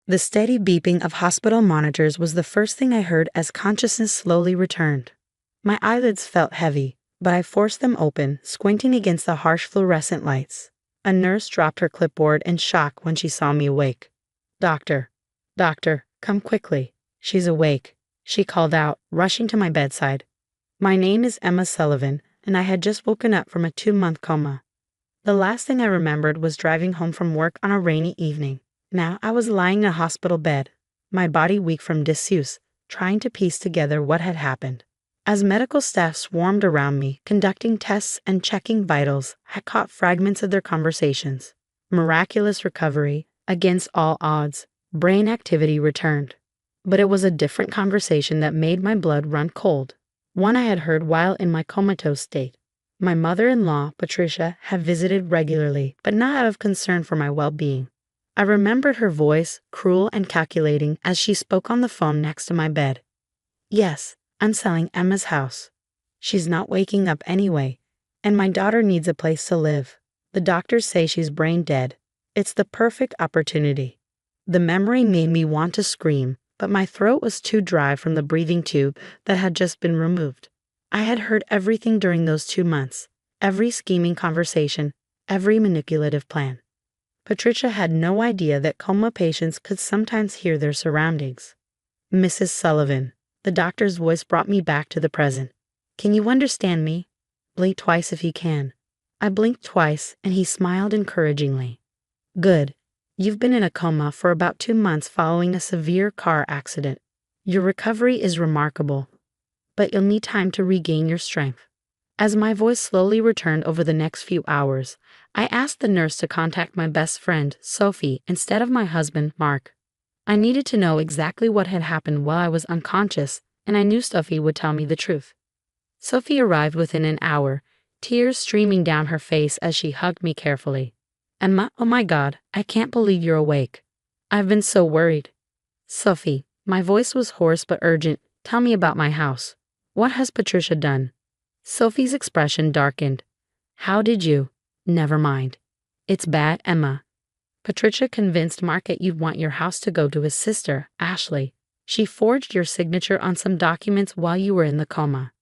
The steady beeping of hospital monitors was the first thing I heard as consciousness slowly returned. My eyelids felt heavy, but I forced them open, squinting against the harsh fluorescent lights. A nurse dropped her clipboard in shock when she saw me awake. "Doctor, doctor, come quickly. She's awake," she called out, rushing to my bedside. My name is Emma Sullivan, and I had just woken up from a 2-month coma. The last thing I remembered was driving home from work on a rainy evening. Now I was lying in a hospital bed, my body weak from disuse, trying to piece together what had happened. As medical staff swarmed around me, conducting tests and checking vitals, I caught fragments of their conversations. Miraculous recovery, against all odds, brain activity returned. But it was a different conversation that made my blood run cold. One I had heard while in my comatose state. My mother-in-law, Patricia, had visited regularly, but not out of concern for my well-being. I remembered her voice, cruel and calculating, as she spoke on the phone next to my bed. "Yes, I'm selling Emma's house. She's not waking up anyway, and my daughter needs a place to live. The doctors say she's brain dead. It's the perfect opportunity." The memory made me want to scream, but my throat was too dry from the breathing tube that had just been removed. I had heard everything during those 2 months, every scheming conversation, every manipulative plan. Patricia had no idea that coma patients could sometimes hear their surroundings. "Mrs. Sullivan," the doctor's voice brought me back to the present. "Can you understand me? Blink twice if you can." I blinked twice, and he smiled encouragingly. "Good. You've been in a coma for about 2 months following a severe car accident. Your recovery is remarkable, but you'll need time to regain your strength." As my voice slowly returned over the next few hours, I asked the nurse to contact my best friend, Sophie, instead of my husband, Mark. I needed to know exactly what had happened while I was unconscious, and I knew Sophie would tell me the truth. Sophie arrived within an hour, tears streaming down her face as she hugged me carefully. "Emma, oh my God, I can't believe you're awake. I've been so worried." "Sophie," my voice was hoarse but urgent, "tell me about my house. What has Patricia done?" Sophie's expression darkened. "How did you?" "Never mind. It's bad, Emma. Patricia convinced Mark that you'd want your house to go to his sister, Ashley. She forged your signature on some documents while you were in the coma.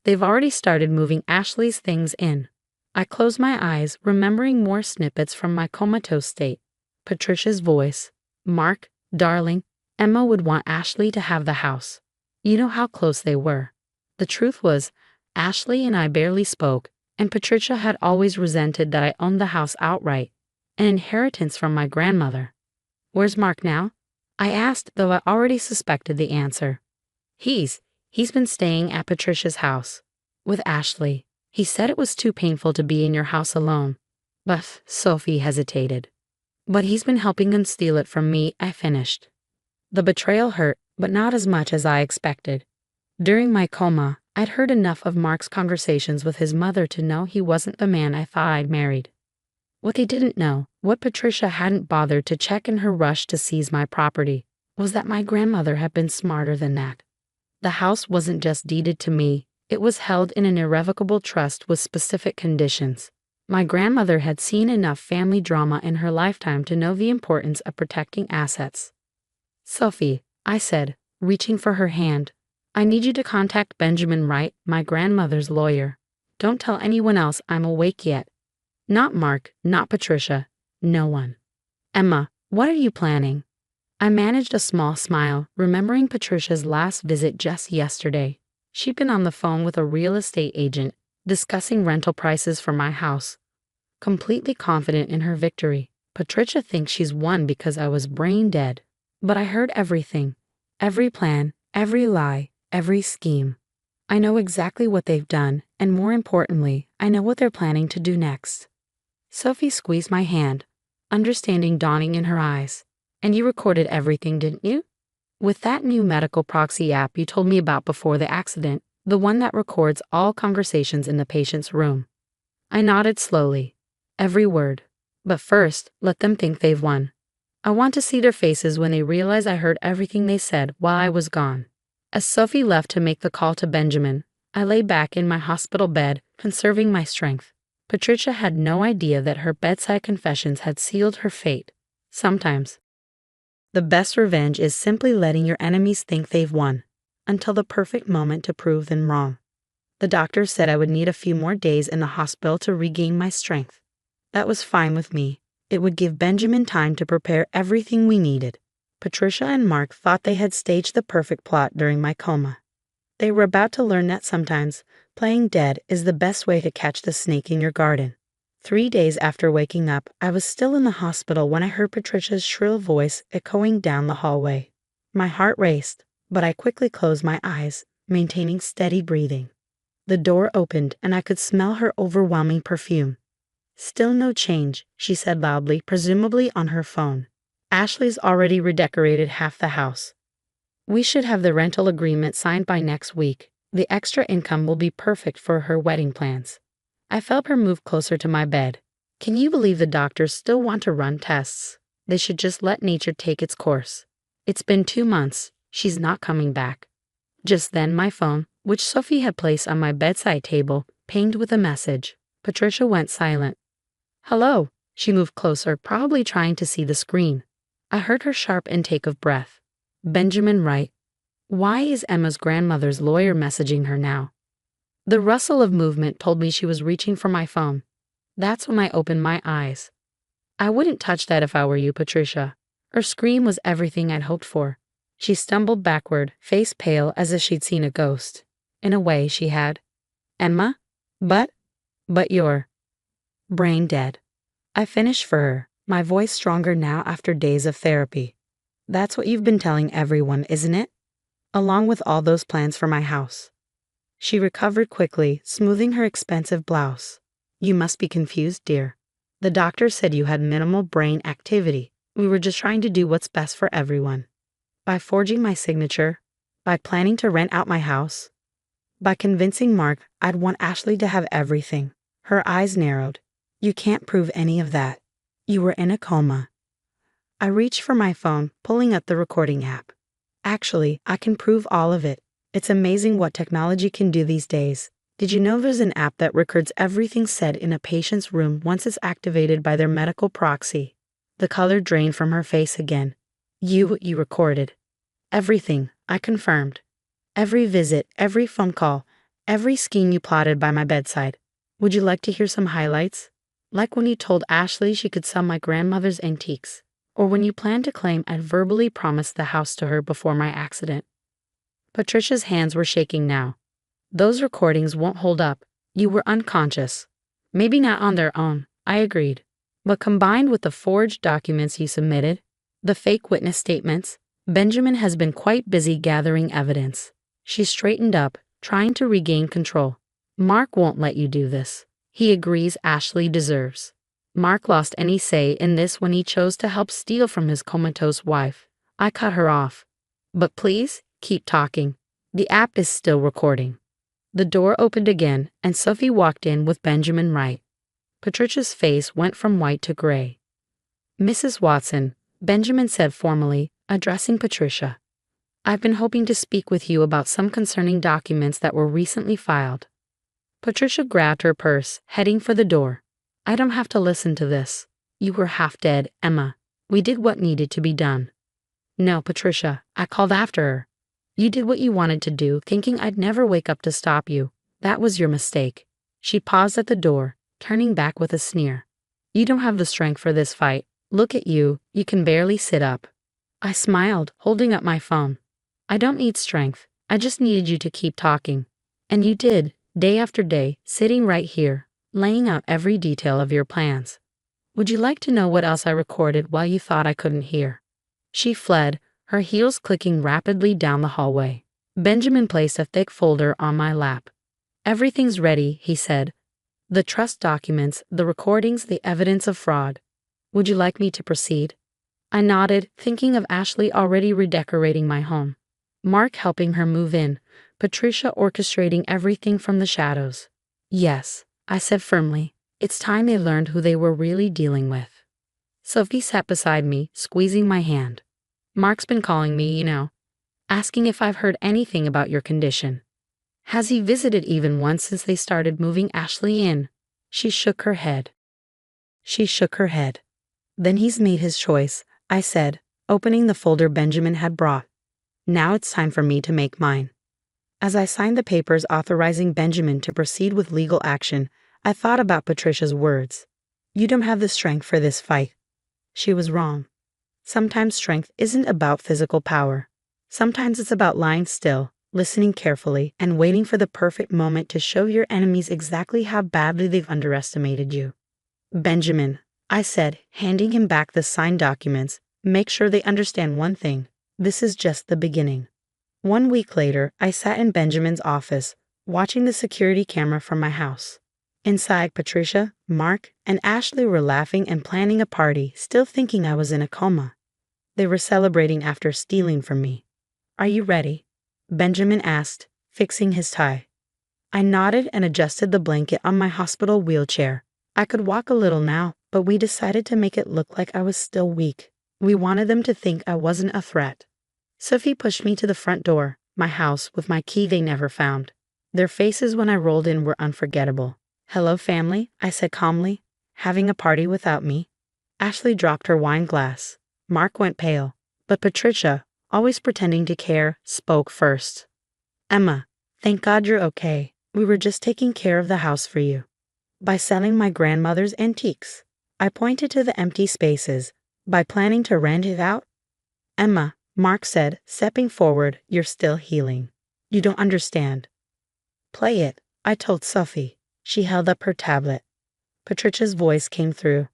They've already started moving Ashley's things in." I closed my eyes, remembering more snippets from my comatose state. Patricia's voice. "Mark, darling, Emma would want Ashley to have the house. You know how close they were." The truth was, Ashley and I barely spoke, and Patricia had always resented that I owned the house outright, an inheritance from my grandmother. "Where's Mark now?" I asked, though I already suspected the answer. He's been staying at Patricia's house, with Ashley. He said it was too painful to be in your house alone." But Sophie hesitated. "But he's been helping them steal it from me," I finished. The betrayal hurt, but not as much as I expected. During my coma, I'd heard enough of Mark's conversations with his mother to know he wasn't the man I thought I'd married. What they didn't know, what Patricia hadn't bothered to check in her rush to seize my property, was that my grandmother had been smarter than that. The house wasn't just deeded to me, it was held in an irrevocable trust with specific conditions. My grandmother had seen enough family drama in her lifetime to know the importance of protecting assets. "Sophie," I said, reaching for her hand, "I need you to contact Benjamin Wright, my grandmother's lawyer. Don't tell anyone else I'm awake yet. Not Mark, not Patricia, no one." "Emma, what are you planning?" I managed a small smile, remembering Patricia's last visit just yesterday. She'd been on the phone with a real estate agent, discussing rental prices for my house. Completely confident in her victory, Patricia thinks she's won because I was brain dead. But I heard everything, every plan, every lie, every scheme. I know exactly what they've done, and more importantly, I know what they're planning to do next. Sophie squeezed my hand, understanding dawning in her eyes. "And you recorded everything, didn't you? With that new medical proxy app you told me about before the accident, the one that records all conversations in the patient's room." I nodded slowly. "Every word. But first, let them think they've won. I want to see their faces when they realize I heard everything they said while I was gone." As Sophie left to make the call to Benjamin, I lay back in my hospital bed, conserving my strength. Patricia had no idea that her bedside confessions had sealed her fate. Sometimes The best revenge is simply letting your enemies think they've won, until the perfect moment to prove them wrong. The doctor said I would need a few more days in the hospital to regain my strength. That was fine with me. It would give Benjamin time to prepare everything we needed. Patricia and Mark thought they had staged the perfect plot during my coma. They were about to learn that sometimes playing dead is the best way to catch the snake in your garden. 3 days after waking up, I was still in the hospital when I heard Patricia's shrill voice echoing down the hallway. My heart raced, but I quickly closed my eyes, maintaining steady breathing. The door opened and I could smell her overwhelming perfume. "Still no change," she said loudly, presumably on her phone. "Ashley's already redecorated half the house. We should have the rental agreement signed by next week. The extra income will be perfect for her wedding plans." I felt her move closer to my bed. Can you believe the doctors still want to run tests? They should just let nature take its course. It's been 2 months. She's not coming back. Just then my phone, which Sophie had placed on my bedside table, pinged with a message. Patricia went silent. "Hello." She moved closer, probably trying to see the screen. I heard her sharp intake of breath. Benjamin Wright. Why is Emma's grandmother's lawyer messaging her now? The rustle of movement told me she was reaching for my phone. That's when I opened my eyes. "I wouldn't touch that if I were you, Patricia." Her scream was everything I'd hoped for. She stumbled backward, face pale as if she'd seen a ghost. In a way, she had. "Emma? But you're brain dead." I finished for her, my voice stronger now after days of therapy. "That's what you've been telling everyone, isn't it? Along with all those plans for my house." She recovered quickly, smoothing her expensive blouse. "You must be confused, dear. The doctor said you had minimal brain activity. We were just trying to do what's best for everyone. By forging my signature, by planning to rent out my house, by convincing Mark I'd want Ashley to have everything." Her eyes narrowed. "You can't prove any of that. You were in a coma." I reached for my phone, pulling up the recording app. "Actually, I can prove all of it. It's amazing what technology can do these days. Did you know there's an app that records everything said in a patient's room once it's activated by their medical proxy?" The color drained from her face again. You recorded." "Everything," I confirmed. "Every visit, every phone call, every scheme you plotted by my bedside. Would you like to hear some highlights? Like when you told Ashley she could sell my grandmother's antiques, or when you planned to claim I'd verbally promised the house to her before my accident." Patricia's hands were shaking now. "Those recordings won't hold up. You were unconscious." "Maybe not on their own," I agreed. "But combined with the forged documents you submitted, the fake witness statements, Benjamin has been quite busy gathering evidence." She straightened up, trying to regain control. "Mark won't let you do this. He agrees Ashley deserves. Mark lost any say in this when he chose to help steal from his comatose wife." I cut her off. "But please, keep talking. The app is still recording." The door opened again, and Sophie walked in with Benjamin Wright. Patricia's face went from white to gray. "Mrs. Watson," Benjamin said formally, addressing Patricia, "I've been hoping to speak with you about some concerning documents that were recently filed." Patricia grabbed her purse, heading for the door. "I don't have to listen to this. You were half dead, Emma. We did what needed to be done." "No, Patricia," I called after her. "You did what you wanted to do, thinking I'd never wake up to stop you. That was your mistake." She paused at the door, turning back with a sneer. "You don't have the strength for this fight. Look at you, you can barely sit up." I smiled, holding up my phone. "I don't need strength. I just needed you to keep talking. And you did, day after day, sitting right here, laying out every detail of your plans. Would you like to know what else I recorded while you thought I couldn't hear?" She fled, her heels clicking rapidly down the hallway. Benjamin placed a thick folder on my lap. "Everything's ready," he said. "The trust documents, the recordings, the evidence of fraud. Would you like me to proceed?" I nodded, thinking of Ashley already redecorating my home, Mark helping her move in, Patricia orchestrating everything from the shadows. "Yes," I said firmly. "It's time they learned who they were really dealing with." Sophie sat beside me, squeezing my hand. "Mark's been calling me, asking if I've heard anything about your condition. Has he visited even once since they started moving Ashley in?" She shook her head. "Then he's made his choice," I said, opening the folder Benjamin had brought. Now it's time for me to make mine. As I signed the papers authorizing Benjamin to proceed with legal action, I thought about Patricia's words. You don't have the strength for this fight. She was wrong. Sometimes strength isn't about physical power. Sometimes it's about lying still, listening carefully, and waiting for the perfect moment to show your enemies exactly how badly they've underestimated you. Benjamin, I said, handing him back the signed documents, make sure they understand one thing. This is just the beginning. 1 week later, I sat in Benjamin's office, watching the security camera from my house. Inside, Patricia, Mark, and Ashley were laughing and planning a party, still thinking I was in a coma. They were celebrating after stealing from me. Are you ready? Benjamin asked, fixing his tie. I nodded and adjusted the blanket on my hospital wheelchair. I could walk a little now, but we decided to make it look like I was still weak. We wanted them to think I wasn't a threat. Sophie pushed me to the front door, my house, with my key they never found. Their faces when I rolled in were unforgettable. Hello, family, I said calmly. Having a party without me? Ashley dropped her wine glass. Mark went pale. But Patricia, always pretending to care, spoke first. Emma, thank God you're okay. We were just taking care of the house for you. By selling my grandmother's antiques. I pointed to the empty spaces. By planning to rent it out? Emma, Mark said, stepping forward, you're still healing. You don't understand. Play it, I told Sophie. She held up her tablet. Patricia's voice came through.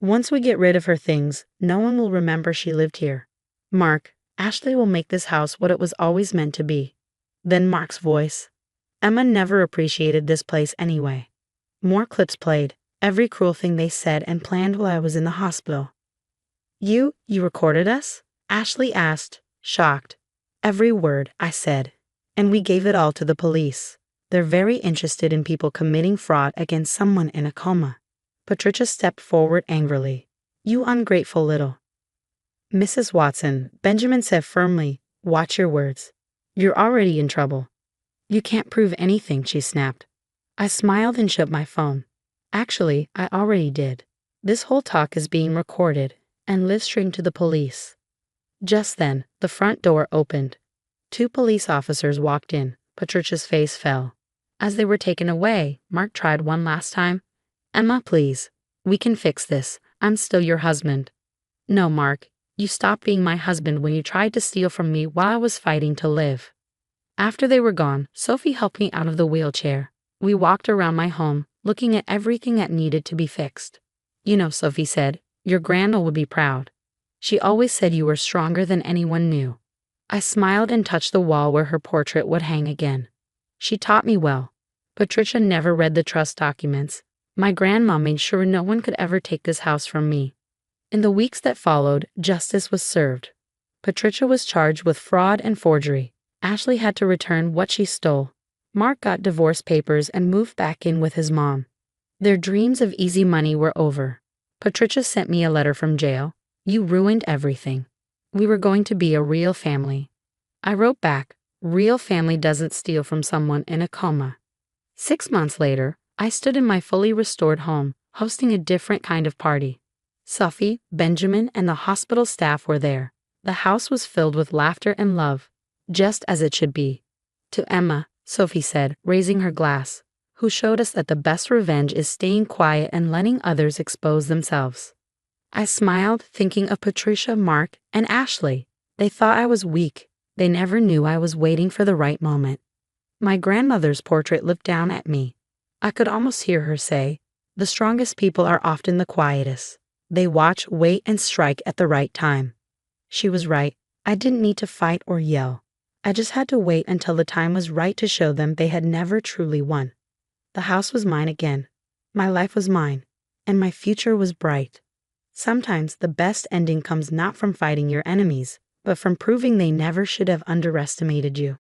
Once we get rid of her things, no one will remember she lived here. Mark, Ashley will make this house what it was always meant to be. Then Mark's voice. Emma never appreciated this place anyway. More clips played, every cruel thing they said and planned while I was in the hospital. You recorded us? Ashley asked, shocked. Every word, I said. And we gave it all to the police. They're very interested in people committing fraud against someone in a coma. Patricia stepped forward angrily. You ungrateful little. Mrs. Watson, Benjamin said firmly, watch your words. You're already in trouble. You can't prove anything, she snapped. I smiled and shut my phone. Actually, I already did. This whole talk is being recorded and live-streamed to the police. Just then, the front door opened. 2 police officers walked in. Patricia's face fell. As they were taken away, Mark tried one last time. Emma, please. We can fix this. I'm still your husband. No, Mark. You stopped being my husband when you tried to steal from me while I was fighting to live. After they were gone, Sophie helped me out of the wheelchair. We walked around my home, looking at everything that needed to be fixed. You know, Sophie said, your grandma would be proud. She always said you were stronger than anyone knew. I smiled and touched the wall where her portrait would hang again. She taught me well. Patricia never read the trust documents. My grandma made sure no one could ever take this house from me. In the weeks that followed, justice was served. Patricia was charged with fraud and forgery. Ashley had to return what she stole. Mark got divorce papers and moved back in with his mom. Their dreams of easy money were over. Patricia sent me a letter from jail. You ruined everything. We were going to be a real family. I wrote back, real family doesn't steal from someone in a coma. 6 months later, I stood in my fully restored home, hosting a different kind of party. Sophie, Benjamin, and the hospital staff were there. The house was filled with laughter and love, just as it should be. To Emma, Sophie said, raising her glass, who showed us that the best revenge is staying quiet and letting others expose themselves. I smiled, thinking of Patricia, Mark, and Ashley. They thought I was weak. They never knew I was waiting for the right moment. My grandmother's portrait looked down at me. I could almost hear her say, the strongest people are often the quietest. They watch, wait, and strike at the right time. She was right. I didn't need to fight or yell. I just had to wait until the time was right to show them they had never truly won. The house was mine again. My life was mine. And my future was bright. Sometimes the best ending comes not from fighting your enemies, but from proving they never should have underestimated you.